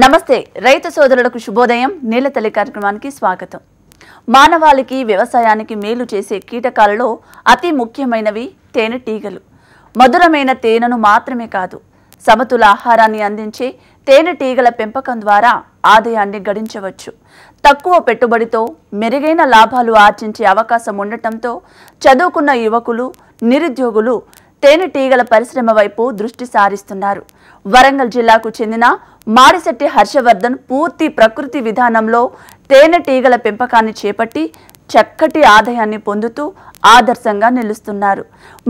నమస్తే రైతు సోదరులకు శుభోదయం నీలతల్లి కార్యక్రమానికి స్వాగతం. మానవాళికి వ్యవసాయానికి మేలు చేసే కీటకాలలో అతి ముఖ్యమైనవి తేనెటీగలు. మధురమైన తేనెను మాత్రమే కాదు, సమతుల ఆహారాన్ని అందించే తేనెటీగల పెంపకం ద్వారా ఆదాయాన్ని గడించవచ్చు. తక్కువ పెట్టుబడితో మెరుగైన లాభాలు ఆర్జించే అవకాశం ఉండటంతో చదువుకున్న యువకులు, నిరుద్యోగులు తేనెటీగల పరిశ్రమ వైపు దృష్టి సారిస్తున్నారు. వరంగల్ జిల్లాకు చెందిన మాడిశెట్టి హర్షవర్ధన్ పూర్తి ప్రకృతి విధానంలో తేనెటీగల పెంపకాన్ని చేపట్టి చక్కటి ఆదాయాన్ని పొందుతూ ఆదర్శంగా నిలుస్తున్నారు.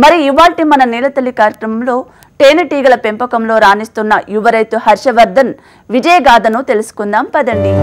మరి ఇవాల్టి మన నీలతల్లి కార్యక్రమంలో తేనెటీగల పెంపకంలో రాణిస్తున్న యువ రైతు హర్షవర్ధన్ విజయగాథను తెలుసుకుందాం పదండి.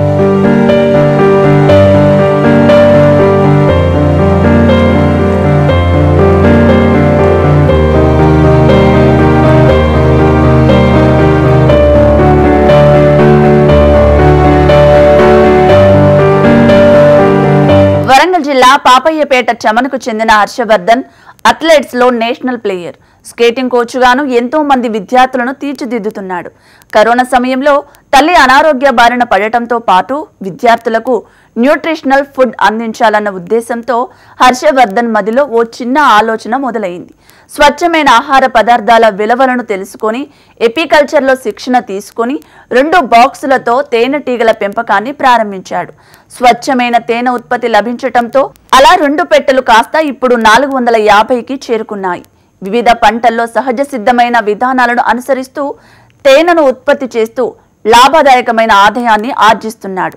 వరంగల్ జిల్లా పాపయ్యపేట చమనుకు చెందిన హర్షవర్ధన్ అథ్లెట్స్ లో నేషనల్ ప్లేయర్, స్కేటింగ్ కోచ్ గాను ఎంతో మంది విద్యార్థులను తీర్చిదిద్దుతున్నాడు. కరోనా సమయంలో తల్లి అనారోగ్య బారిన పడటంతో పాటు విద్యార్థులకు న్యూట్రిషనల్ ఫుడ్ అందించాలన్న ఉద్దేశంతో హర్షవర్ధన్ మదిలో ఓ చిన్న ఆలోచన మొదలైంది. స్వచ్ఛమైన ఆహార పదార్థాల విలువలను తెలుసుకొని ఎపికల్చర్లో శిక్షణ తీసుకొని 2 బాక్సులతో తేనెటీగల పెంపకాన్ని ప్రారంభించాడు. స్వచ్ఛమైన తేనె ఉత్పత్తి లభించటంతో అలా 2 పెట్టెలు కాస్త ఇప్పుడు 450కి చేరుకున్నాయి. వివిధ పంటల్లో సహజ సిద్ధమైన విధానాలను అనుసరిస్తూ తేనెను ఉత్పత్తి చేస్తూ లాభదాయకమైన ఆదాయాన్ని ఆర్జిస్తున్నాడు.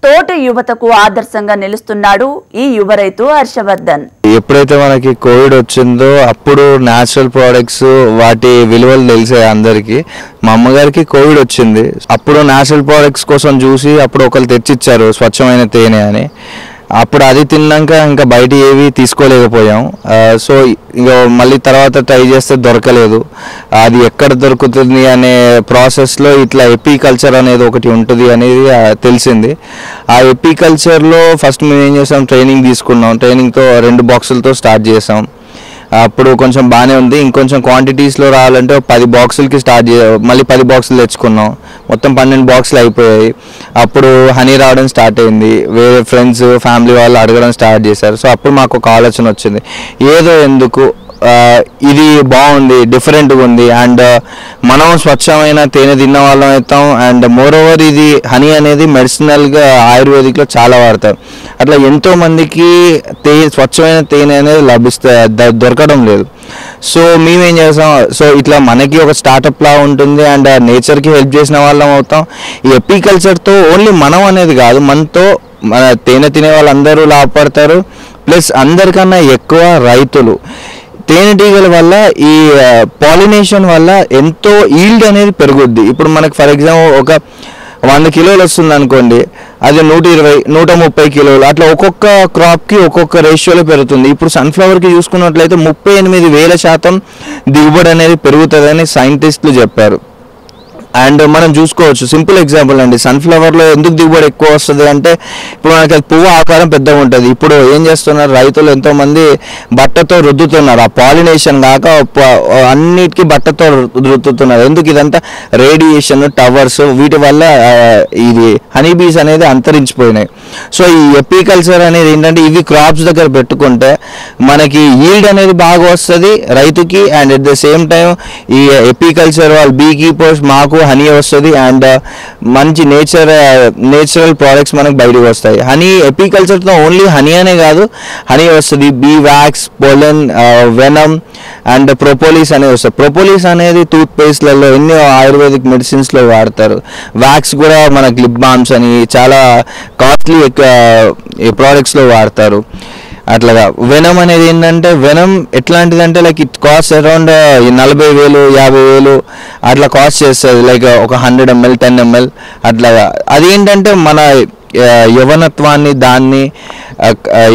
తోటి యువతకు ఆదర్శంగా నిలుస్తున్నాడు ఈ యువ రైతు హర్షవర్ధన్. ఎప్పుడైతే మనకి కోవిడ్ వచ్చిందో అప్పుడు న్యాచురల్ ప్రోడక్ట్స్ వాటి విలువలు తెలిసాయి అందరికి. మా అమ్మగారికి కోవిడ్ వచ్చింది, అప్పుడు న్యాచురల్ ప్రోడక్ట్స్ కోసం చూసి అప్పుడు ఒకరు తెచ్చిచ్చారు స్వచ్ఛమైన తేనె అని. అప్పుడు అది తిన్నాక ఇంకా బయట ఏవి తీసుకోలేకపోయాం. సో ఇంకా మళ్ళీ తర్వాత ట్రై చేస్తే దొరకలేదు. అది ఎక్కడ దొరుకుతుంది అనే ప్రాసెస్లో ఇట్లా ఎపికల్చర్ అనేది ఒకటి ఉంటుంది అనేది తెలిసింది. ఆ ఎపికల్చర్లో ఫస్ట్ మేము ఏం చేసాం, ట్రైనింగ్ తీసుకున్నాం. ట్రైనింగ్తో 2 బాక్సులతో స్టార్ట్ చేసాం. అప్పుడు కొంచెం బాగానే ఉంది. ఇంకొంచెం క్వాంటిటీస్లో రావాలంటే 10 బాక్సులకి మళ్ళీ 10 బాక్సులు తెచ్చుకున్నాం. మొత్తం 12 బాక్సులు అయిపోయాయి. అప్పుడు హనీ రావడం స్టార్ట్ అయింది. వేరే ఫ్రెండ్స్, ఫ్యామిలీ వాళ్ళు అడగడం స్టార్ట్ చేశారు. సో అప్పుడు మాకు ఒక ఆలోచన వచ్చింది, ఏదో ఎందుకు ఇది బాగుంది, డిఫరెంట్గా ఉంది, అండ్ మనం స్వచ్ఛమైన తేనె తిన్న వాళ్ళం అవుతాం. అండ్ మోరోవర్ ఇది హనీ అనేది మెడిసినల్గా ఆయుర్వేదిక్లో చాలా వాడతారు. అట్లా ఎంతోమందికి స్వచ్ఛమైన తేనె అనేది దొరకడం లేదు. సో మేమేం చేస్తాం, సో ఇట్లా మనకి ఒక స్టార్టప్ లా ఉంటుంది అండ్ నేచర్కి హెల్ప్ చేసిన వాళ్ళం అవుతాం. ఈ ఎపికల్చర్తో ఓన్లీ మనం అనేది కాదు, మనతో మన తేనె తినే వాళ్ళందరూ లాభపడతారు. ప్లస్ అందరికన్నా ఎక్కువ రైతులు. తేనెటీగల వల్ల ఈ పాలినేషన్ వల్ల ఎంతో ఈల్డ్ అనేది పెరుగుద్ది. ఇప్పుడు మనకు ఫర్ ఎగ్జాంపుల్ ఒక 100 కిలోలు వస్తుంది అనుకోండి, అది 120, 130 కిలోలు అట్లా ఒక్కొక్క క్రాప్కి ఒక్కొక్క రేషియోలో పెరుగుతుంది. ఇప్పుడు సన్ఫ్లవర్కి చూసుకున్నట్లయితే 38,000% దిగుబడి అనేది పెరుగుతుందని సైంటిస్టులు చెప్పారు. అండ్ మనం చూసుకోవచ్చు, సింపుల్ ఎగ్జాంపుల్ అండి, సన్ఫ్లవర్లో ఎందుకు దిగుబడి ఎక్కువ వస్తుంది అంటే ఇప్పుడు మనకి అది పువ్వు ఆకారం పెద్దగా ఉంటుంది. ఇప్పుడు ఏం చేస్తున్నారు రైతులు, ఎంతోమంది బట్టతో రుద్దుతున్నారు. ఆ పాలినేషన్ కాక అన్నిటికీ బట్టతో రుద్దుతున్నారు. ఎందుకు? ఇదంతా రేడియేషన్, టవర్స్, వీటి వల్ల ఇది హనీ బీస్ అనేది అంతరించిపోయినాయి. సో ఈ ఎపికల్చర్ అనేది ఏంటంటే ఇవి క్రాప్స్ దగ్గర పెట్టుకుంటే మనకి ఈల్డ్ అనేది బాగా వస్తుంది రైతుకి. And at the same time ఈ ఎపికల్చర్ వాళ్ళు బీ కీపర్స్ మాకు హనీ వస్తుంది. అండ్ మంచి నేచురల్ ప్రోడక్ట్స్ మనకు బయటకు వస్తాయి. హనీ ఎపికల్చర్తో ఓన్లీ హనీ అనే కాదు, హనీ వస్తుంది, be wax, pollen, venom and propolis అనేది వస్తుంది. ప్రొపోలిస్ అనేది టూత్ పేస్ట్లలో, ఎన్నో ఆయుర్వేదిక్ మెడిసిన్స్లో వాడతారు. వ్యాక్స్ కూడా మనకు లిప్ బామ్స్ అని చాలా కాస్ట్లీ ప్రోడక్ట్స్లో వాడతారు. అట్లాగా వెనమ్ అనేది ఏంటంటే, వెనమ్ ఎట్లాంటిదంటే లైక్ ఇట్ కాస్ట్ అరౌండ్ 40,000, 50,000 అట్లా కాస్ట్ చేస్తుంది. లైక్ ఒక 100 ml, 10 ml అట్లాగా. అదేంటంటే మన యవనత్వాన్ని, దాన్ని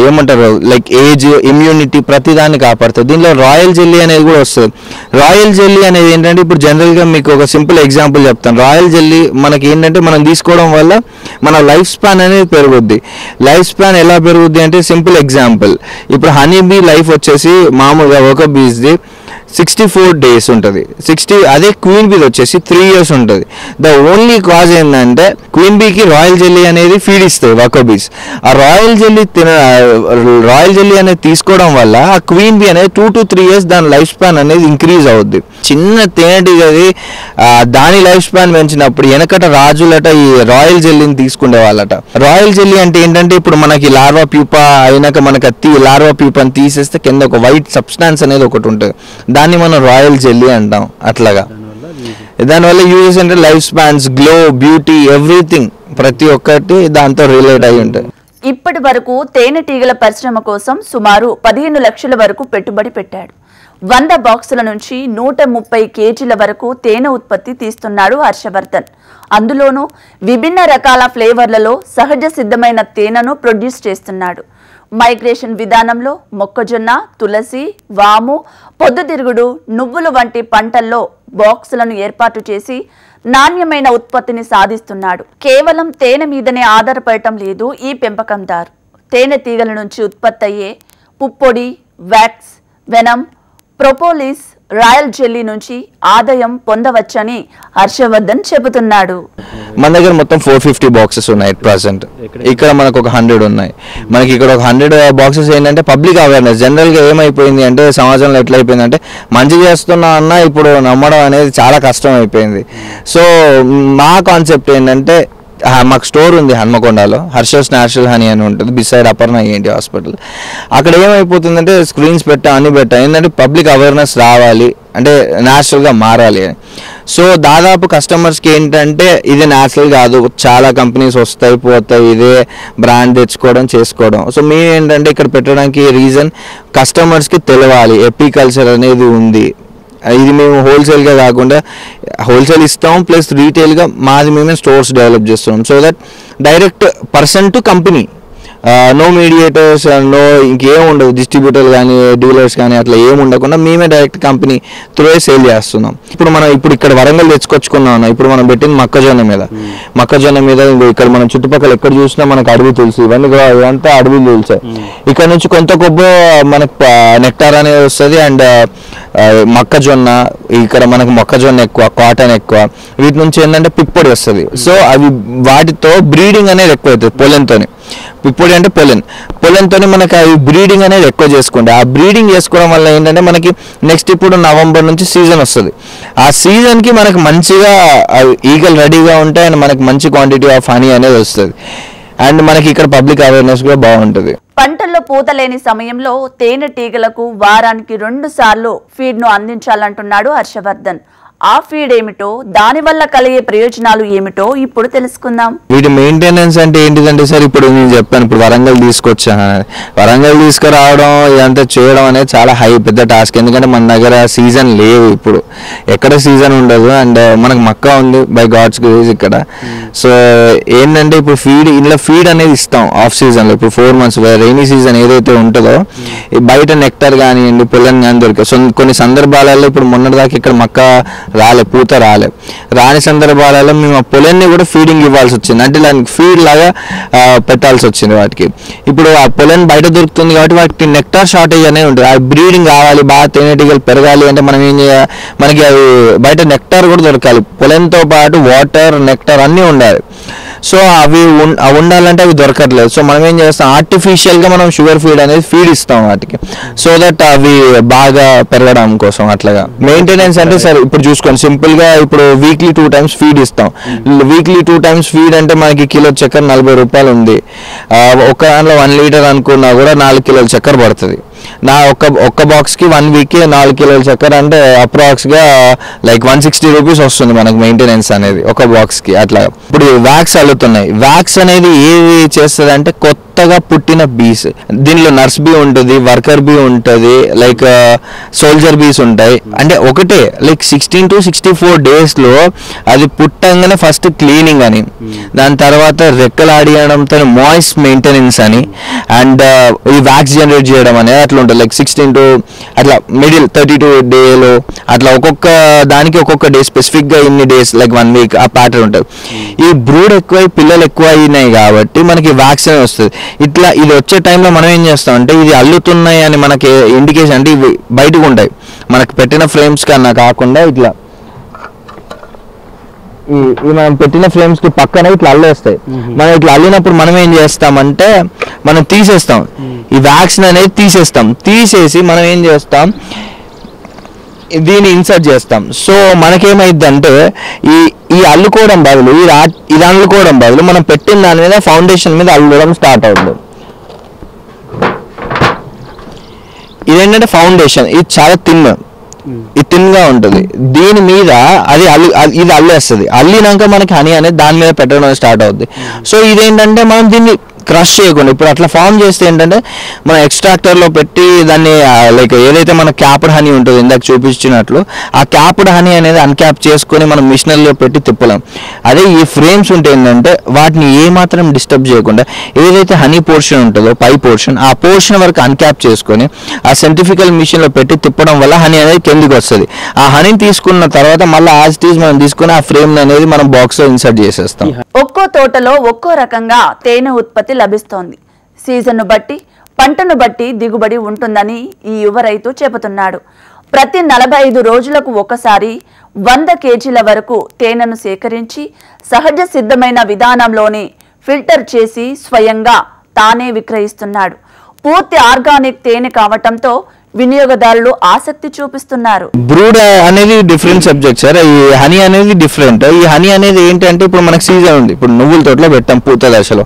ఏమంటారు లైక్ ఏజ్, ఇమ్యూనిటీ, ప్రతిదాన్ని కాపాడుతుంది. దీనిలో రాయల్ జెల్లీ అనేది కూడా వస్తుంది. రాయల్ జెల్లీ అనేది ఏంటంటే, ఇప్పుడు జనరల్గా మీకు ఒక సింపుల్ ఎగ్జాంపుల్ చెప్తాను. రాయల్ జెల్లీ మనకి ఏంటంటే మనం తీసుకోవడం వల్ల మన లైఫ్ స్పాన్ అనేది పెరుగుద్ది. లైఫ్ స్పాన్ ఎలా పెరుగుద్ది అంటే సింపుల్ ఎగ్జాంపుల్, ఇప్పుడు హనీ బీ లైఫ్ వచ్చేసి మామూలుగా ఒక బీస్ది 64 days ఉంటుంది. అదే క్వీన్ బీది వచ్చేసి 3 years ఉంటుంది. ద ఓన్లీ కాజ్ ఏంటంటే క్వీన్ బీకి రాయల్ జెల్లీ అనేది ఫీడ్ ఇస్తాయి వర్కర్ బీస్. ఆ రాయల్ జెల్లీ అనేది తీసుకోవడం వల్ల ఆ క్వీన్ బీ అనేది 2 to 3 years దాని లైఫ్ స్పాన్ అనేది ఇంక్రీజ్ అవుద్ది. చిన్న తేనెటీగది దాని లైఫ్ స్పాన్ పెంచినప్పుడు వెనకట రాజులట ఈ రాయల్ జెల్లీని తీసుకునే వాళ్ళట. రాయల్ జెల్లీ అంటే ఏంటంటే ఇప్పుడు మనకి లార్వా ప్యూపా అయినాక మనకి లార్వా ప్యూపాని తీసేస్తే కింద ఒక వైట్ సబ్స్టాన్స్ అనేది ఒకటి ఉంటుంది, దాన్ని మనం రాయల్ జెల్లీ అంటాం. అట్లాగా దానివల్ల యూజెస్ అంటే life spans, glow, beauty, everything ప్రతి ఒక్కటి దాంతో రిలేట్ అయి ఉంటాయి. ఇప్పటి వరకు తేనెటీగల పరిశ్రమ కోసం సుమారు 15 లక్షల వరకు పెట్టుబడి పెట్టాడు. 100 బాక్సుల నుంచి 130 కేజీల వరకు తేనె ఉత్పత్తి తీస్తున్నాడు హర్షవర్ధన్. అందులోనూ విభిన్న రకాల ఫ్లేవర్లలో సహజ సిద్ధమైన తేనెను ప్రొడ్యూస్ చేస్తున్నాడు. మైగ్రేషన్ విధానంలో మొక్కజొన్న, తులసి, వాము, పొద్దుతిరుగుడు, నువ్వులు వంటి పంటల్లో బాక్సులను ఏర్పాటు చేసి నాణ్యమైన ఉత్పత్తిని సాధిస్తున్నాడు. కేవలం తేనె మీదనే ఆధారపడటం లేదు ఈ పెంపకందారు. తేనె తీగల నుంచి ఉత్పత్తి అయ్యే పుప్పొడి, wax, venom, propolis, royal jelly నుంచి ఆదాయం పొందవచ్చని హర్షవర్ధన్ చెబుతున్నాడు. మన దగ్గర మొత్తం 450 బాక్సెస్ ఉన్నాయి ప్రెసెంట్. ఇక్కడ మనకు ఒక 100 ఉన్నాయి. మనకి ఇక్కడ ఒక 100 బాక్సెస్ ఏంటంటే పబ్లిక్ అవేర్నెస్. జనరల్గా ఏమైపోయింది అంటే సమాజంలో ఎట్లయిపోయింది అంటే మంచి చేస్తున్నా అన్న ఇప్పుడు నమ్మడం అనేది చాలా కష్టం అయిపోయింది. సో మా కాన్సెప్ట్ ఏంటంటే మాకు స్టోర్ ఉంది హన్మకొండలో, హర్షస్ న్యాచురల్ హనీ అని ఉంటుంది బిసైడ్ అపర్ణ ఏంటి హాస్పిటల్. అక్కడ ఏమైపోతుందంటే స్క్రీన్స్ అన్ని ఏంటంటే పబ్లిక్ అవేర్నెస్ రావాలి అంటే న్యాచురల్గా మారాలి అని. సో దాదాపు కస్టమర్స్కి ఏంటంటే ఇది న్యాచురల్ కాదు, చాలా కంపెనీస్ వస్తాయి పోతాయి, ఇదే బ్రాండ్ తెచ్చుకోవడం చేసుకోవడం. సో మేము ఏంటంటే ఇక్కడ పెట్టడానికి రీజన్ కస్టమర్స్కి తెలవాలి ఎపికల్చర్ అనేది ఉంది. ఇది మేము హోల్సేల్గా కాకుండా హోల్సేల్ ఇస్తాం ప్లస్ రీటైల్గా మాది మేమే స్టోర్స్ డెవలప్ చేస్తున్నాం. So that direct person to company, no mediators, no ఇంకేం ఉండదు, డిస్ట్రిబ్యూటర్ కానీ డీలర్స్ కానీ అట్లా ఏం ఉండకుండా మేమే డైరెక్ట్ కంపెనీ త్రూ సేల్ చేస్తున్నాం. ఇప్పుడు ఇక్కడ వరంగల్ తెచ్చుకొచ్చుకున్నాం. ఇప్పుడు మనం పెట్టింది మొక్కజొన్న మీద ఇక్కడ మనం చుట్టుపక్కల ఎక్కడ చూసినా మనకు అడవి తులసి, ఇవంతా అడవి తులసి. ఇక్కడ నుంచి కొంత కొబ్బరి మనకు నెక్టార్ అనేది వస్తుంది. అండ్ మొక్కజొన్న, ఇక్కడ మనకు మొక్కజొన్న ఎక్కువ, కాటన్ ఎక్కువ, వీటి నుంచి ఏంటంటే పిప్పొడి వస్తుంది. సో అవి వాటితో బ్రీడింగ్ అనేది ఎక్కువ అవుతుంది. పొలంతోని పిప్పొడి అంటే పొలంతో మనకి అవి బ్రీడింగ్ అనేది ఎక్కువ చేసుకుంటే ఆ బ్రీడింగ్ చేసుకోవడం వల్ల ఏంటంటే మనకి నెక్స్ట్ ఇప్పుడు నవంబర్ నుంచి సీజన్ వస్తుంది. ఆ సీజన్కి మనకు మంచిగా ఈగలు రెడీగా ఉంటాయి అండ్ మనకి మంచి క్వాంటిటీ ఆఫ్ హనీ అనేది వస్తుంది. అండ్ మనకి ఇక్కడ పబ్లిక్ అవేర్నెస్ కూడా బాగుంటుంది. పంటల్లో పూత లేని సమయంలో తేనెటీగలకు వారానికి 2 సార్లు ఫీడ్ను అందించాలంటున్నాడు హర్షవర్ధన్. ఆ ఫీడ్ ఏమిటో, దానివల్ల కలిగే ప్రయోజనాలు ఏమిటో ఇప్పుడు తెలుసుకుందాం. వీటి మెయింటెనెన్స్ అంటే ఏంటిదంటే సార్, ఇప్పుడు నేను చెప్పాను ఇప్పుడు వరంగల్ తీసుకురావడం ఇదంతా చేయడం అనేది చాలా పెద్ద టాస్క్. ఎందుకంటే మన దగ్గర సీజన్ లేవు, ఇప్పుడు ఎక్కడ సీజన్ ఉండదు. అండ్ మనకు మక్కా ఉంది బై గాడ్స్ గ్రేస్ ఇక్కడ. సో ఏంటంటే ఇప్పుడు ఫీడ్ అనేది ఇస్తాం ఆఫ్ సీజన్లో. ఇప్పుడు 4 months రైనీ సీజన్ ఏదైతే ఉంటుందో బయట నెక్టర్ కానివ్వండి, పొలం కానీ దొరికే. సో కొన్ని సందర్భాలలో ఇప్పుడు మొన్నటిదాకా ఇక్కడ మక్కా పూత రాని సందర్భాలలో మేము ఆ పొలాన్ని కూడా ఫీడింగ్ ఇవ్వాల్సి వచ్చింది. అంటే దానికి ఫీడ్ లాగా పెట్టాల్సి వచ్చింది వాటికి. ఇప్పుడు ఆ పొలం బయట దొరుకుతుంది కాబట్టి వాటికి నెక్టార్ షార్టేజ్ అనేది ఉంటుంది. ఆ బ్రీడింగ్ కావాలి, బాగా తేనెటీగలు పెరగాలి అంటే మనం ఏం చేయాలి, మనకి అవి బయట నెక్టార్ కూడా దొరకాలి. పొలంతో పాటు వాటర్, నెక్టార్ అన్నీ ఉండాలి. సో అవి ఉండాలంటే అవి దొరకట్లేదు. సో మనం ఏం చేస్తాం, ఆర్టిఫిషియల్గా మనం షుగర్ ఫీడ్ అనేది ఫీడ్ ఇస్తాం వాటికి, సో దట్ అవి బాగా పెరగడం కోసం. అట్లాగా మెయింటెనెన్స్ అంటే సరే ఇప్పుడు చూసుకోండి సింపుల్గా, ఇప్పుడు వీక్లీ 2 times ఫీడ్ ఇస్తాం. వీక్లీ 2 times ఫీడ్ అంటే మనకి కిలో చక్కెర 40 రూపాయలు ఉంది. ఒక దాంట్లో 1 లీటర్ అనుకున్నా కూడా 4 కిలోల చక్కెర పడుతుంది. ఒక్క బాక్స్కి 1 weekకి 4 కిలోల చక్కెర అంటే అప్రాక్స్గా లైక్ 160 రూపీస్ వస్తుంది మనకు మెయింటెనెన్స్ అనేది ఒక బాక్స్కి. అట్లా ఇప్పుడు వ్యాక్స్ అల్లుతున్నాయి. వ్యాక్స్ అనేది ఏది చేస్తుంది అంటే కొత్తగా పుట్టిన బీస్, దీనిలో నర్స్ బీ ఉంటుంది, వర్కర్ బీ ఉంటుంది, లైక్ సోల్జర్ బీస్ ఉంటాయి. అంటే ఒకటే లైక్ 16 to 64 daysలో అది పుట్టంగానే ఫస్ట్ క్లీనింగ్ అని, దాని తర్వాత రెక్కలు ఆడియడంతో మాయిస్ మెయింటెనెన్స్ అని, అండ్ ఈ వ్యాక్స్ జనరేట్ చేయడం అనేది అట్లా ఉంటుంది. లైక్ 16 to అట్లా మిడిల్ 32 డేలో అట్లా ఒక్కొక్క దానికి ఒక్కొక్క డే స్పెసిఫిక్గా ఇన్ని డేస్ లైక్ 1 week ఆ ప్యాటర్న్ ఉంటుంది. ఈ బ్రూడ్ ఎక్కువై పిల్లలు ఎక్కువ అయినాయి కాబట్టి మనకి వ్యాక్సిన్ వస్తుంది. ఇట్లా ఇది వచ్చే టైంలో మనం ఏం చేస్తాం అంటే ఇది అల్లుతున్నాయి అని మనకి ఇండికేషన్ అంటే ఇవి బయటకు ఉంటాయి మనకి పెట్టిన ఫ్రేమ్స్ కన్నా కాకుండా ఇట్లా ఈ మనం పెట్టిన ఫ్రేమ్స్ కి పక్కన ఇట్లా అల్లేస్తాయి. మనం ఇట్లా అల్లినప్పుడు మనం ఏం చేస్తామంటే మనం తీసేస్తాం ఈ వ్యాక్స్ అనేది తీసేసి మనం ఏం చేస్తాం దీన్ని ఇన్సర్ట్ చేస్తాం. సో మనకేమైంది అంటే ఈ అల్లుకోవడం బదులు ఇది అల్లుకోవడం బదులు మనం పెట్టిన దాని మీద ఫౌండేషన్ మీద అల్లడం స్టార్ట్ అవుతుంది. ఇదేంటంటే ఫౌండేషన్ ఇది చాలా థిన్ గా ఉంటుంది. దీని మీద ఇది అల్లేస్తుంది. అల్లినాక మనకి హనీ అనేది దాని మీద పెట్టడం స్టార్ట్ అవుతుంది. సో ఇదేంటంటే మనం దీన్ని క్రష్ చేయకుండా ఇప్పుడు అట్లా ఫామ్ చేస్తే ఏంటంటే మన ఎక్స్ట్రాక్టర్లో పెట్టి దాన్ని లైక్ ఏదైతే మన క్యాప్డ్ హనీ ఉంటుంది ఇందాక చూపించినట్లు ఆ క్యాప్డ్ హనీ అనేది అన్క్యాప్ చేసుకొని మనం మిషనరీలో పెట్టి తిప్పలేం. అదే ఈ ఫ్రేమ్స్ ఉంటే ఏంటంటే వాటిని ఏమాత్రం డిస్టర్బ్ చేయకుండా ఏదైతే హనీ పోర్షన్ ఉంటుందో పై పోర్షన్ ఆ పోర్షన్ వరకు అన్క్యాప్ చేసుకొని ఆ సెంట్రిఫికల్ మిషన్లో పెట్టి తిప్పడం వల్ల హనీ అనేది కిందికి వస్తుంది. ఆ హనీని తీసుకున్న తర్వాత మళ్ళీ యాజ్ ఇట్ ఈజ్ మనం తీసుకుని ఆ ఫ్రేమ్ అనేది మనం బాక్స్లో ఇన్సర్ట్ చేసేస్తాం. ఒక్కో తోటలో ఒక్కో రకంగా తేనె ఉత్పత్తి లభిస్తోంది. సీజన్ను బట్టి పంటను బట్టి దిగుబడి ఉంటుందని ఈ యువ రైతు చెబుతున్నాడు. ప్రతి 45 రోజులకు ఒకసారి 100 కేజీల వరకు తేనెను సేకరించి సహజ సిద్ధమైన విధానంలోనే ఫిల్టర్ చేసి స్వయంగా తానే విక్రయిస్తున్నాడు. పూర్తి ఆర్గానిక్ తేనె కావటంతో వినియోగదారులు ఆసక్తి చూపిస్తున్నారు. బ్రూడ్ అనేది డిఫరెంట్ సబ్జెక్ట్ సార్. ఈ హనీ అనేది డిఫరెంట్. ఈ హనీ అనేది ఏంటంటే ఇప్పుడు మనకు సీజన్ ఉంది. ఇప్పుడు నువ్వుల తోటలో పెట్టాం పూత దశలో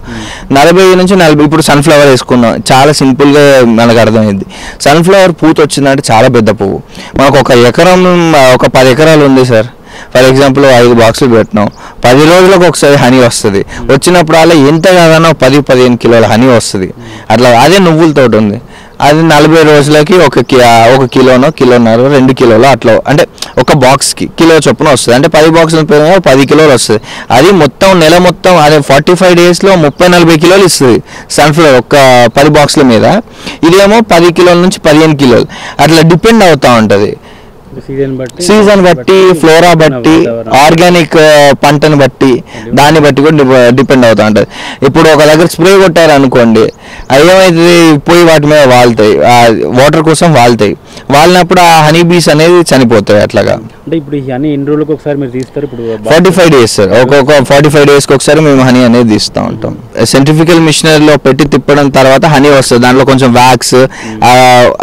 40 నుంచి 40 ఇప్పుడు సన్ఫ్లవర్ వేసుకున్నాం. చాలా సింపుల్ గా మనకు అర్థమైంది. సన్ఫ్లవర్ పూత వచ్చిందంటే చాలా పెద్ద పువ్వు. మనకు ఒక 10 ఎకరాలు ఉంది సార్. ఫర్ ఎగ్జాంపుల్ 5 బాక్సులు పెట్టినాం. 10 రోజులకు ఒకసారి హనీ వస్తుంది. వచ్చినప్పుడు అలా ఎంత కాదన్నా 10-15 కిలోల హనీ వస్తుంది. అట్లా అదే నువ్వుల తోట ఉంది. అది 40 రోజులకి ఒక కిలోనో కిలోన్నర 2 కిలోలు అట్లా అంటే ఒక బాక్స్కి కిలో చొప్పున వస్తుంది. అంటే 10 బాక్సులు 10 కిలోలు వస్తుంది. అది మొత్తం నెల మొత్తం అదే 45 డేస్లో 30-40 కిలోలు ఇస్తుంది సన్ఫ్లవర్ ఒక 10 బాక్సుల మీద. ఇదేమో 10 కిలోల నుంచి 15 కిలోలు అట్లా డిపెండ్ అవుతూ ఉంటుంది. సీజన్ బట్టి ఫ్లోరా బట్టి ఆర్గానిక్ పంటను బట్టి దాన్ని బట్టి కూడా డిపెండ్ అవుతూ ఉంటుంది. ఇప్పుడు ఒక దగ్గర స్ప్రే కొట్టారు అనుకోండి ఏమైతుంది పోయి వాటి మీద వాళ్తాయి వాటర్ కోసం వాలినప్పుడు ఆ హనీ బీస్ అనేది చనిపోతాయి. అట్లాగా అంటే ఇప్పుడు ఈ హనీ ఎన్ని రోజులకు ఒకసారి మీరు తీస్తారు? ఇప్పుడు 45 డేస్ సార్. ఒక్కొక్క 45 డేస్కి ఒకసారి మేము హనీ అనేది తీస్తూ ఉంటాం. సెంట్రిఫికల్ మిషనరీలో పెట్టి తిప్పడం తర్వాత హనీ వస్తుంది. దాంట్లో కొంచెం వ్యాక్స్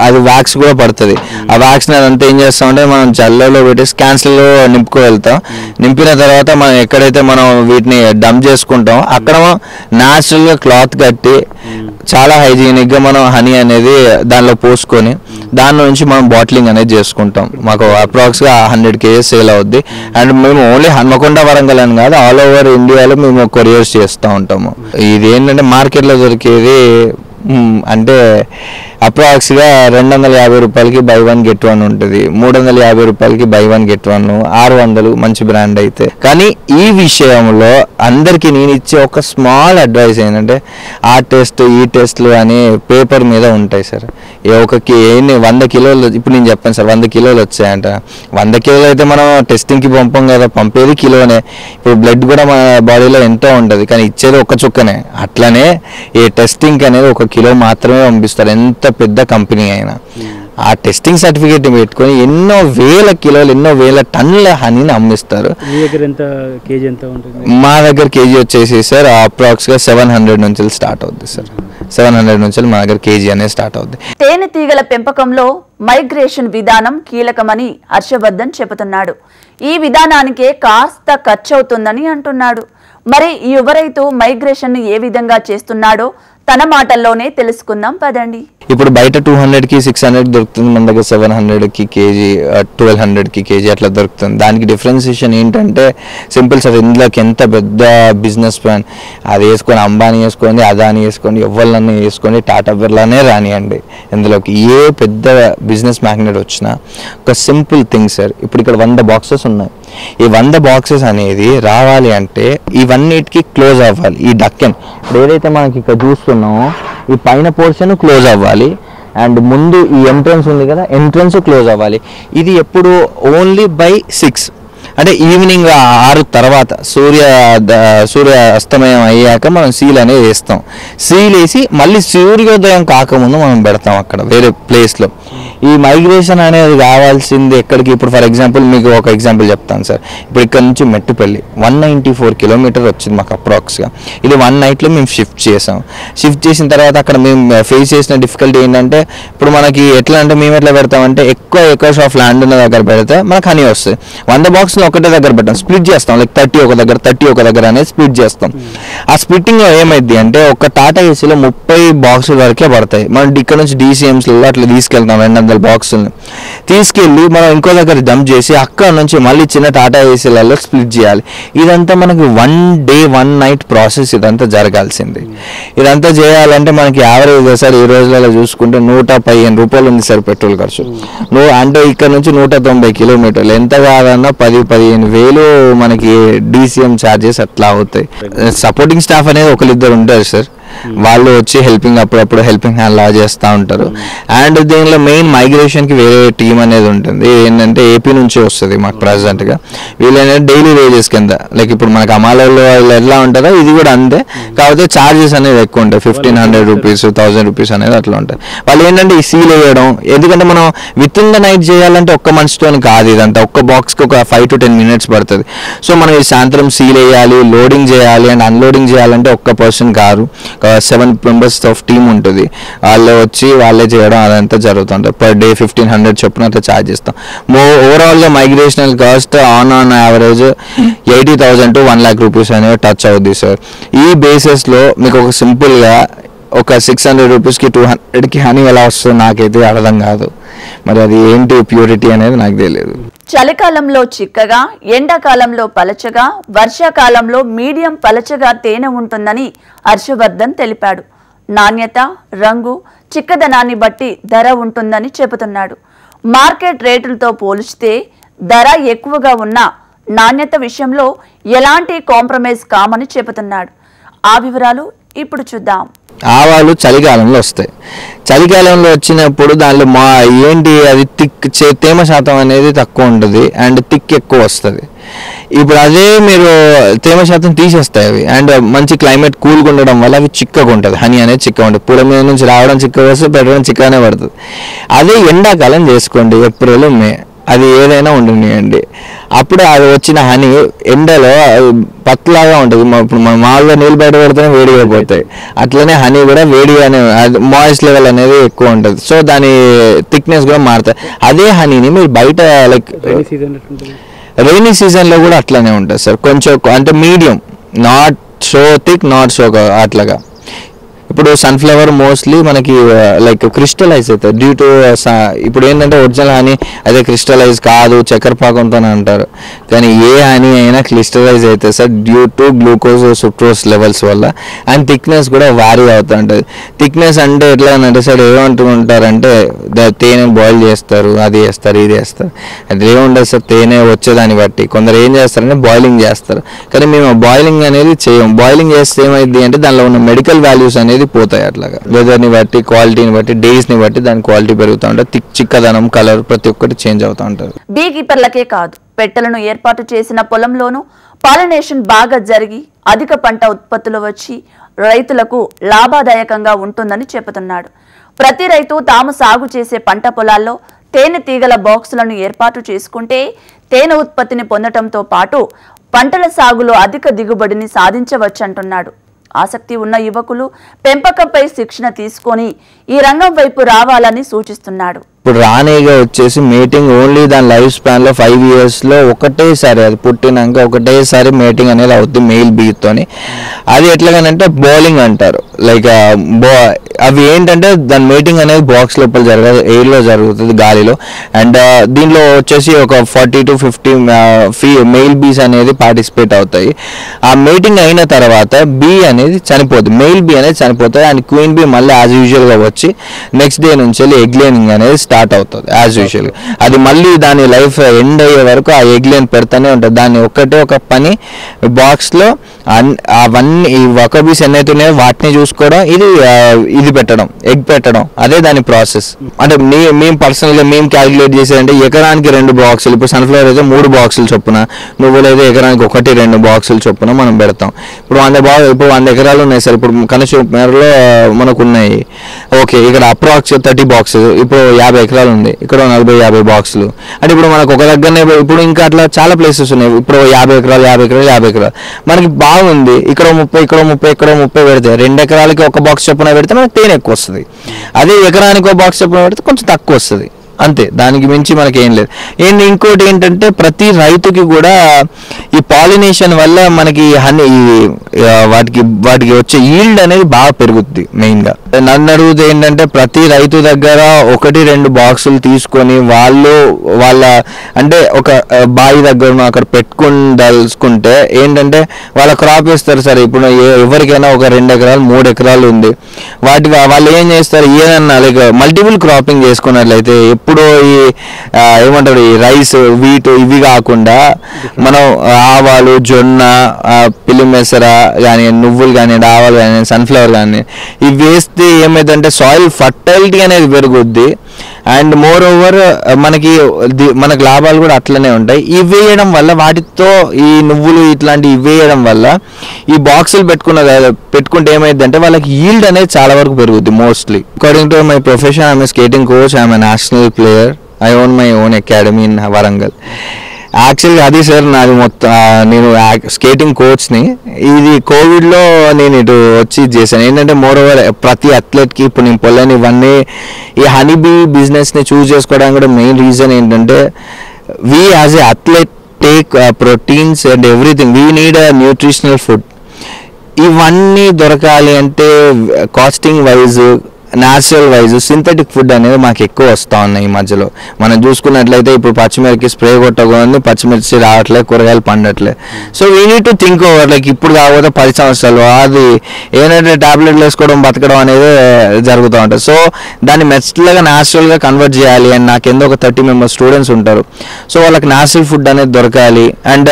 అది వ్యాక్స్ కూడా పడుతుంది. ఆ వ్యాక్స్ అదంతా ఏం చేస్తామంటే మనం జల్లలో పెట్టేసి క్యాన్సర్లో నింపుకు వెళ్తాం. నింపిన తర్వాత మనం ఎక్కడైతే మనం వీటిని డంప్ చేసుకుంటాం అక్కడ న్యాచురల్గా క్లాత్ కట్టి చాలా హైజీనిక్గా మనం హనీ అనేది దానిలో పోసుకొని దాని నుంచి మనం బాటిలింగ్ అనేది చేసుకుంటాం. మాకు అప్రాక్స్గా 100 కేజెస్ సేల్ అవుద్ది. అండ్ మేము ఓన్లీ హన్మకొండ వరంగల్ అని కాదు ఆల్ ఓవర్ ఇండియాలో మేము కొరియర్స్ చేస్తూ ఉంటాము. ఇది ఏంటంటే మార్కెట్లో దొరికేది అంటే అప్రాక్స్గా 250 రూపాయలకి బై 1 గెట్ 1 ఉంటుంది. 350 రూపాయలకి బై 1 గెట్ 1, 600 మంచి బ్రాండ్ అయితే. కానీ ఈ విషయంలో అందరికీ నేను ఇచ్చే ఒక స్మాల్ అడ్వైస్ ఏంటంటే ఆ టెస్ట్ ఈ టెస్ట్లు అని పేపర్ మీద ఉంటాయి సార్. ఎన్ని 100 కిలోలు ఇప్పుడు నేను చెప్పాను సార్ 100 కిలోలు వచ్చాయంట. 100 కిలోలు అయితే మనం టెస్టింగ్కి పంపం కదా, పంపేది కిలోనే. ఇప్పుడు బ్లడ్ కూడా మన బాడీలో ఎంతో ఉంటుంది కానీ ఇచ్చేది ఒక చుక్కనే. అట్లనే ఈ టెస్టింగ్ అనేది 1 కిలో మాత్రమే పంపిస్తారు ఎంత పెద్ద కంపెనీ అయినా. ఆ టెస్టింగ్ సర్టిఫికేట్ పెట్టుకొని ఎన్నో వేల కిలోలు ఎన్నో వేల టన్నుల హనీని అమ్మిస్తారు. మా దగ్గర కేజీ వచ్చేసి సార్ అప్రాక్స్గా 700 నుంచి స్టార్ట్ అవుద్ది సార్. 700 నుంచి మా దగ్గర కేజీ అనేది స్టార్ట్ అవుద్ది. తేనెటీగల పెంపకంలో మైగ్రేషన్ విధానం కీలకమని హర్షవర్ధన్ చెబుతున్నాడు. ఈ విధానానికే కాస్త ఖర్చు అవుతుందని అంటున్నాడు. మరి ఈ యువ రైతు మైగ్రేషన్ ఏ విధంగా చేస్తున్నాడో తన మాటల్లోనే తెలుసుకుందాం పదండి. ఇప్పుడు బయట 200కి 600 దొరుకుతుంది, మన దగ్గర 700కి కేజీ 1200కి కేజీ అట్లా దొరుకుతుంది. దానికి డిఫరెన్సియేషన్ ఏంటంటే సింపుల్ సార్. ఇందులోకి ఎంత పెద్ద బిజినెస్ ప్లాన్ అది వేసుకొని అంబానీ వేసుకోండి, అదానీ వేసుకోండి, ఎవరినన్నా వేసుకోండి, టాటా బిర్లానే రానియండి, ఇందులోకి ఏ పెద్ద బిజినెస్ మ్యాగ్నెట్ వచ్చినా ఒక సింపుల్ థింగ్ సార్. ఇప్పుడు ఇక్కడ 100 బాక్సెస్ ఉన్నాయి. ఈ 100 బాక్సెస్ అనేది రావాలి అంటే ఇవన్నిటికి క్లోజ్ అవ్వాలి. ఈ డక్కన్ ఇప్పుడు ఏదైతే మనకి ఇక్కడ చూస్తున్నామో ఈ పైన పోర్షన్ క్లోజ్ అవ్వాలి. అండ్ ముందు ఈ ఎంట్రన్స్ ఉంది కదా, ఎంట్రన్స్ క్లోజ్ అవ్వాలి. ఇది ఎప్పుడు ఓన్లీ బై 6 అంటే ఈవినింగ్ 6 తర్వాత సూర్య అస్తమయం అయ్యాక మనం సీల్ అనేది వేస్తాం. సీల్ వేసి మళ్ళీ సూర్యోదయం కాకముందు మనం పెడతాం అక్కడ వేరే ప్లేస్లో. ఈ మైగ్రేషన్ అనేది కావాల్సింది ఎక్కడికి, ఇప్పుడు ఫర్ ఎగ్జాంపుల్ మీకు ఒక ఎగ్జాంపుల్ చెప్తాను సార్. ఇప్పుడు ఇక్కడ నుంచి మెట్టుపల్లి 194 కిలోమీటర్ వచ్చింది మాకు అప్రాక్స్గా. ఇది 1 నైట్లో మేము షిఫ్ట్ చేసాం. షిఫ్ట్ చేసిన తర్వాత అక్కడ మేము ఫేస్ చేసిన డిఫికల్టీ ఏంటంటే, ఇప్పుడు మనకి ఎట్లా అంటే మేము ఎట్లా పెడతామంటే ఎక్కువ ఎకర్స్ ఆఫ్ ల్యాండ్ ఉన్న దగ్గర పెడితే మనకు హనీ వస్తుంది. 100 బాక్స్లో ఒకటే దగ్గర పెట్టాం, స్ప్లిట్ చేస్తాం. లైక్ 30 ఒక దగ్గర 30 ఒక దగ్గర అనేది స్ప్లిట్ చేస్తాం. ఆ స్ప్లిట్టింగ్లో ఏమైంది అంటే ఒక టాటా ఏసీలో 30 బాక్సుల వరకే పడతాయి. మనం ఇక్కడ నుంచి DCMస్లో అట్లా తీసుకెళ్తాం 200 బాక్సులని తీసుకెళ్ళి మనం ఇంకో దగ్గర డంప్ చేసి అక్కడ నుంచి మళ్ళీ చిన్న టాటా ఏసీలలో స్ప్లిట్ చేయాలి. ఇదంతా మనకి 1 డే 1 నైట్ ప్రాసెస్ ఇదంతా జరగాల్సింది. ఇదంతా చేయాలంటే మనకి యావరేజ్ సార్ ఈ రోజులలో చూసుకుంటే 115 రూపాయలు ఉంది సార్ పెట్రోల్ ఖర్చు. అంటే ఇక్కడ నుంచి 190 కిలోమీటర్లు ఎంత కాదన్నా 10-15 వేలు మనకి DCM ఛార్జెస్ అట్లా అవుతాయి. సపోర్టింగ్ స్టాఫ్ అనేది ఒకరిద్దరు ఉంటారు సార్, వాళ్ళు వచ్చి అప్పుడప్పుడు హెల్పింగ్ హ్యాండ్ లా చేస్తూ ఉంటారు. అండ్ దీనిలో మెయిన్ మైగ్రేషన్కి వేరే టీం అనేది ఉంటుంది. ఏంటంటే ఏపీ నుంచి వస్తుంది మాకు ప్రజెంట్గా. వీళ్ళు ఏంటంటే డైలీ వేజెస్ కింద, లైక్ ఇప్పుడు మనకు అమాలలో ఎలా ఉంటుందో ఇది కూడా అంతే, కాకపోతే ఛార్జెస్ అనేది ఎక్కువ ఉంటాయి. 1500 రూపీస్ 1000 రూపీస్ అనేది అట్లా ఉంటాయి. వాళ్ళు ఏంటంటే ఈ సీల్ వేయడం, ఎందుకంటే మనం విత్ ఇన్ ద నైట్ చేయాలంటే ఒక్క మనిషితో కాదు, ఇదంతా ఒక్క బాక్స్కి ఒక 5 to 10 minutes పడుతుంది. సో మనం ఈ సాయంత్రం సీల్ వేయాలి, లోడింగ్ చేయాలి అండ్ అన్లోడింగ్ చేయాలంటే ఒక్క person car, 7 members of team ఉంటుంది. వాళ్ళే వచ్చి వాళ్ళే చేయడం అదంతా జరుగుతుంటుంది. పర్ డే 1500 చొప్పున అట్లా ఛార్జ్ చేస్తాం. ఓవరాల్గా migrational cost on average 80,000 to 1 lakh rupees అనేవి టచ్ అవుద్ది సార్. ఈ బేసిస్లో మీకు ఒక సింపుల్గా ఒక 600 రూపీస్కి 200కి హనీ ఎలా వస్తుందో నాకైతే అర్థం కాదు. మరి అది ఏంటి ప్యూరిటీ అనేది నాకు తెలియదు. చలికాలంలో చిక్కగా, ఎండాకాలంలో పలచగా, వర్షాకాలంలో మీడియం పలచగా తేనె ఉంటుందని హర్షవర్ధన్ తెలిపాడు. నాణ్యత, రంగు, చిక్కదనాన్ని బట్టి ధర ఉంటుందని చెబుతున్నాడు. మార్కెట్ రేటులతో పోల్చితే ధర ఎక్కువగా ఉన్న నాణ్యత విషయంలో ఎలాంటి కాంప్రమైజ్ కామని చెబుతున్నాడు. ఆ వివరాలు ఇప్పుడు చూద్దాం. ఆవాలు చలికాలంలో వస్తాయి. చలికాలంలో వచ్చినప్పుడు దానిలో ఏంటి అది తేమ శాతం అనేది తక్కువ ఉంటుంది అండ్ ఎక్కువ వస్తుంది. ఇప్పుడు అదే మీరు తేమ శాతం తీసేస్తాయి అవి అండ్ మంచి క్లైమేట్ కూల్గా ఉండడం వల్ల అవి చిక్కగా ఉంటుంది. హనీ అనేది చిక్కగా ఉంటుంది. పూల మీద నుంచి రావడం చిక్కగా వస్తే పెట్టడం చిక్కగానే పడుతుంది. అదే ఎండాకాలం చేసుకోండి, ఏప్రిల్ మే, అది ఏదైనా ఉండనియండి. అప్పుడు అది వచ్చిన హనీ ఎండలో పత్లాగా ఉంటుంది. ఇప్పుడు మన మామూలుగా నీళ్ళు బయట పెడితేనే వేడిగా పోతాయి, అట్లనే హనీ కూడా వేడిగానే మాయిస్ట్ లెవెల్ అనేది ఎక్కువ ఉంటుంది. సో దాని థిక్నెస్ కూడా మారుతాయి. అదే హనీని మీరు బయట లైక్ రైనీ సీజన్లో కూడా అట్లానే ఉంటుంది సార్. కొంచెం అంటే medium, not so thick not so అట్లాగా. ఇప్పుడు సన్ఫ్లవర్ మోస్ట్లీ మనకి లైక్ క్రిస్టలైజ్ అవుతుంది డ్యూ టు ఇప్పుడు ఏంటంటే ఒరిజినల్ హనీ అదే క్రిస్టలైజ్ కాదు చక్కెర పాకంతో అంటారు, కానీ ఏ హనీ అయినా క్రిస్టలైజ్ అవుతుంది sir due to glucose sucrose levels వల్ల. అండ్ థిక్నెస్ కూడా వారీ అవుతూ ఉంటుంది. థిక్నెస్ అంటే ఎట్లా అంటే సార్ ఏమంటూ ఉంటారంటే తేనె బాయిల్ చేస్తారు, అది చేస్తారు, ఇది చేస్తారు. అది ఏముండదు సార్, తేనె వచ్చేదాన్ని బట్టి కొందరు ఏం చేస్తారంటే బాయిలింగ్ చేస్తారు, కానీ మేము బాయిలింగ్ అనేది చేయం. బాయిలింగ్ చేస్తే ఏమైంది అంటే దానిలో ఉన్న మెడికల్ వాల్యూస్ అనేది పోతాయి. అట్లాగా వెదర్ని బట్టి, క్వాలిటీని బట్టి, డేస్ని బట్టి దాని క్వాలిటీ పెరుగుతూ ఉంటుంది. చిక్కదనం, కలర్ ప్రతి ఒక్కటి చేంజ్ అవుతూ ఉంటుంది. బీ కీపర్లకే కాదు, పెట్టెలను ఏర్పాటు చేసిన పొలంలోనూ పాలినేషన్ బాగా జరిగి అధిక పంట ఉత్పత్తులు వచ్చి రైతులకు లాభదాయకంగా ఉంటుందని చెబుతున్నాడు. ప్రతి రైతు తాము సాగు చేసే పంట పొలాల్లో తేనె తీగల బాక్సులను ఏర్పాటు చేసుకుంటే తేనె ఉత్పత్తిని పొందటంతో పాటు పంటల సాగులో అధిక దిగుబడిని సాధించవచ్చంటున్నాడు. ఆసక్తి ఉన్న యువకులు పెంపకంపై శిక్షణ తీసుకొని ఈ రంగం వైపు రావాలని సూచిస్తున్నాడు. ఇప్పుడు రానేగా వచ్చేసి మేటింగ్ ఓన్లీ దాని లైఫ్ స్పాన్లో 5 yearsలో ఒకటేసారి అది పుట్టినాక ఒకటేసారి మేటింగ్ అనేది అవుతుంది మెయిల్ బీతోని. అది ఎట్లాగనంటే బౌలింగ్ అంటారు. లైక్ అవి ఏంటంటే దాని మేటింగ్ అనేది బాక్స్ లోపల జరగదు, ఎయిర్లో జరుగుతుంది, గాలిలో. అండ్ దీనిలో వచ్చేసి ఒక 40 to 50 మెయిల్ బీస్ అనేది పార్టిసిపేట్ అవుతాయి. ఆ మీటింగ్ అయిన తర్వాత బీ అనేది చనిపోతుంది, మెయిల్ బీ అనేది చనిపోతుంది. అండ్ క్వీన్ బీ మళ్ళీ యాజ్ యూజువల్గా వచ్చి నెక్స్ట్ డే నుంచి ఎగ్ లేనింగ్ అనేది స్టార్ట్ అవుతుంది యాజ్ యూజువల్. అది మళ్ళీ దాని లైఫ్ ఎండ్ అయ్యే వరకు ఆ ఎగ్ లేన్ పెడతానే ఉంటుంది. దాన్ని ఒక్కటే ఒక పని బాక్స్లో అవన్నీ ఈ వర్కర్ బీస్ ఎన్నైతే ఉన్నాయో వాటిని చూసుకోవడం, ఇది పెట్టడం, ఎగ్ పెట్టడం, అదే దాని ప్రాసెస్. అంటే మేము పర్సనల్గా మేము క్యాలిక్యులేట్ చేసేదంటే ఎకరానికి 2 బాక్సులు, ఇప్పుడు సన్ఫ్లవర్ అయితే 3 బాక్సులు చొప్పున, నువ్వులు అయితే ఎకరానికి 1-2 బాక్సులు చొప్పున మనం పెడతాం. ఇప్పుడు 100 ఎకరాలు ఉన్నాయి సార్, ఇప్పుడు కనుచూపులో మనకు ఉన్నాయి. ఓకే, ఇక్కడ అప్రాక్స్ 30 బాక్సులు, ఇప్పుడు 50 ఎకరాలు ఉంది, ఇక్కడ 40-50 బాక్సులు. అంటే ఇప్పుడు మనకు ఒక దగ్గరనే, ఇప్పుడు ఇంకా అట్లా చాలా ప్లేసెస్ ఉన్నాయి. ఇప్పుడు 50 ఎకరాలు మనకి బాగుంది. ఇక్కడ 30 పెడితే 2 ఎకరాలకి 1 బాక్స్ చొప్పున పెడితే మనకి తేనె ఎక్కువ వస్తుంది. అదే ఎకరానికి 1 బాక్స్ చొప్పున పెడితే కొంచెం తక్కువ వస్తుంది, అంతే. దానికి మించి మనకి ఏం లేదు. ఇంకోటి ఏంటంటే ప్రతి రైతుకి కూడా ఈ పాలినేషన్ వల్ల మనకి వాటికి వచ్చే ఈల్డ్ అనేది బాగా పెరుగుద్ది. మెయిన్గా నన్ను అడిగితే ఏంటంటే ప్రతి రైతు దగ్గర 1-2 బాక్సులు తీసుకొని వాళ్ళ అంటే ఒక బావి దగ్గర అక్కడ పెట్టుకుంటే ఏంటంటే వాళ్ళ క్రాప్ వేస్తారు సార్. ఇప్పుడు ఎవరికైనా ఒక 2 ఎకరాలు 3 ఎకరాలు ఉంది, వాళ్ళు ఏం చేస్తారు, ఏదన్నా లైక్ మల్టిపుల్ క్రాపింగ్ చేసుకున్నట్లయితే ఎప్పుడో ఏమంటారు ఈ రైస్, వీట్ ఇవి కాకుండా మనం ఆవాలు, జొన్న, పిల్లిమెసర కానీ, నువ్వులు కానీ, ఆవాలు కానీ, సన్ఫ్లవర్ కానీ ఇవి వేస్తే ఏమైందంటే సాయిల్ ఫర్టైలిటీ అనేది పెరుగుద్ది. అండ్ మోర్ ఓవర్ మనకి లాభాలు కూడా అట్లనే ఉంటాయి. ఇవి వేయడం వల్ల, వాటితో ఈ నువ్వులు ఇట్లాంటివి వేయడం వల్ల ఈ బాక్సులు పెట్టుకుంటే ఏమైందంటే వాళ్ళకి ఈల్డ్ అనేది చాలా వరకు పెరుగుద్ది. Mostly according to my profession, I'm a skating coach, I'm a national player, I own my own academy in Warangal. యాక్చువల్గా అది సార్ నాది మొత్తం, నేను స్కేటింగ్ కోచ్ని. ఇది కోవిడ్లో నేను ఇటు వచ్చి చేశాను. ఏంటంటే మోర్ ఓవర్ ప్రతి అథ్లెట్కి ఇప్పుడు నేను పొలని ఇవన్నీ ఈ హనీబీ బిజినెస్ని చూస్ చేసుకోవడానికి కూడా మెయిన్ రీజన్ ఏంటంటే we as a athlete take proteins and everything, we need a nutritional food. ఇవన్నీ దొరకాలి అంటే costing wise, natural wise synthetic food అనేది మాకు ఎక్కువ వస్తూ ఉన్నాయి ఈ మధ్యలో. మనం చూసుకున్నట్లయితే ఇప్పుడు పచ్చిమిర్చి స్ప్రే కొట్టకుండా పచ్చిమిర్చి రావట్లేదు, కూరగాయలు పండట్లేదు. So we need to think over, like ఇప్పుడు కాకపోతే 10 సంవత్సరాలు అది ఏంటంటే టాబ్లెట్లు వేసుకోవడం, బతకడం అనేది జరుగుతూ ఉంటుంది. సో దాన్ని మెచ్చగా న్యాచురల్గా కన్వర్ట్ చేయాలి. అండ్ నాకు ఎందుకు ఒక 30 మెంబర్స్ స్టూడెంట్స్ ఉంటారు. సో వాళ్ళకి న్యాచురల్ ఫుడ్ అనేది దొరకాలి. అండ్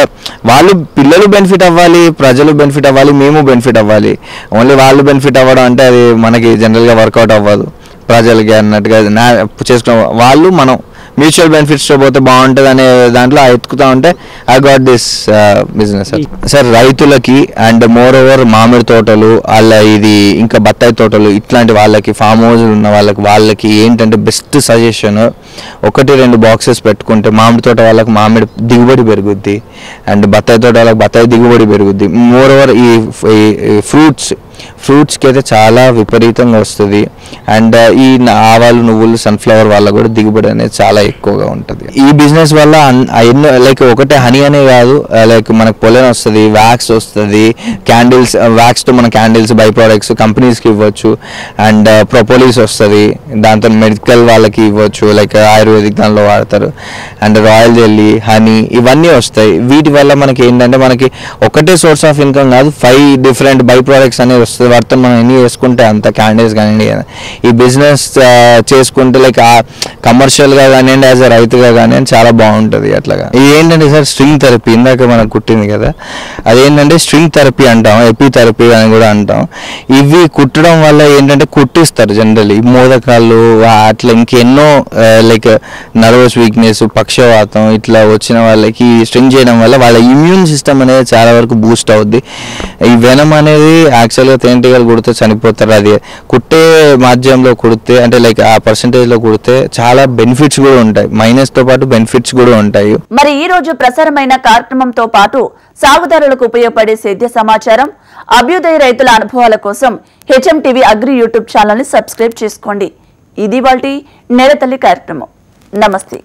పిల్లలు బెనిఫిట్ అవ్వాలి, ప్రజలు బెనిఫిట్ అవ్వాలి, మేము బెనిఫిట్ అవ్వాలి. ఓన్లీ వాళ్ళు బెనిఫిట్ అవ్వడం అంటే అది మనకి జనరల్గా వర్కౌట్ అవ్వదు. ప్రజలకి అన్నట్టుగా చేసుకున్న వాళ్ళు మనం మ్యూచువల్ బెనిఫిట్స్తో పోతే బాగుంటుంది అనే దాంట్లో ఎత్తుకుతా ఉంటే I got this business sir. రైతులకి అండ్ మోర్ ఓవర్ మామిడి తోటలు ఇది ఇంకా బత్తాయి తోటలు ఇట్లాంటి వాళ్ళకి, ఫామ్ హౌస్లు ఉన్న వాళ్ళకి ఏంటంటే బెస్ట్ సజెషన్ 1-2 బాక్సెస్ పెట్టుకుంటే మామిడి తోట వాళ్ళకి మామిడి దిగుబడి పెరుగుద్ది, అండ్ బత్తాయి తోట వాళ్ళకి బత్తాయి దిగుబడి పెరుగుద్ది. మోర్ ఓవర్ ఈ ఫ్రూట్స్కి అయితే చాలా విపరీతంగా వస్తుంది. అండ్ ఈ ఆవాలు, నువ్వులు, సన్ఫ్లవర్ వల్ల కూడా దిగుబడి అనేది చాలా ఎక్కువగా ఉంటుంది. ఈ బిజినెస్ వల్ల ఎన్నో లైక్ ఒకటే హనీ అనే కాదు, లైక్ మనకు పొలెన్ వస్తుంది, వ్యాక్స్ వస్తుంది, క్యాండిల్స్, వ్యాక్స్తో మన క్యాండిల్స్ బై ప్రోడక్ట్స్ కంపెనీస్కి ఇవ్వచ్చు. అండ్ ప్రొపోలిస్ వస్తుంది, దాంతో మెడికల్ వాళ్ళకి ఇవ్వచ్చు, లైక్ ఆయుర్వేదిక్ దానిలో వాడతారు. అండ్ రాయల్ జెల్లీ, హనీ ఇవన్నీ వస్తాయి. వీటి వల్ల మనకి ఏంటంటే మనకి ఒకటే సోర్స్ ఆఫ్ ఇన్కమ్ కాదు, 5 డిఫరెంట్ బై ప్రోడక్ట్స్ అనేది వస్తుంది. వాటితో మనం ఎన్ని చేసుకుంటే అంత క్యాండిల్స్ కానివ్వండి, ఈ బిజినెస్ చేసుకుంటే లైక్ కమర్షియల్గా కానివ్వండి, యాజ్ అ రైతుగా కానివ్వండి చాలా బాగుంటుంది. అట్లాగా ఇది ఏంటంటే సార్ స్ట్రింగ్ థెరపీ, ఇందాక మనకు కుట్టింది కదా, అదేంటంటే స్ట్రింగ్ థెరపీ అంటాం, ఎపిథెరపీ అని కూడా అంటాం. ఇవి కుట్టడం వల్ల ఏంటంటే కుట్టిస్తారు జనరల్లీ మోదకాలు అట్లా ఇంకెన్నో లైక్ నర్వస్ వీక్నెస్, పక్షవాతం ఇట్లా వచ్చిన వాళ్ళకి స్ట్రింగ్ చేయడం వల్ల వాళ్ళ ఇమ్యూన్ సిస్టమ్ అనేది చాలా వరకు బూస్ట్ అవుద్ది. ఈ వెనం అనేది యాక్చువల్గా తేనెటీగలు కుడితే చనిపోతారు. అది కుట్టే మాధ్యమంలో కుడితే అంటే లైక్ ఆ పర్సంటేజ్లో కుడితే చాలా బెనిఫిట్స్ కూడా ఉంటాయి, మైనస్తో పాటు బెనిఫిట్స్ కూడా ఉంటాయి. మరి ఈ రోజు ప్రసారమైన కార్యక్రమంతో పాటు సాగుదారులకు ఉపయోగపడే సేద్య సమాచారం, అభ్యుదయ రైతుల అనుభవాల కోసం HMTV అగ్రి యూట్యూబ్ ఛానల్ని సబ్స్క్రైబ్ చేసుకోండి. ఇది వాటి నేరతల్లి కార్యక్రమం. నమస్తే.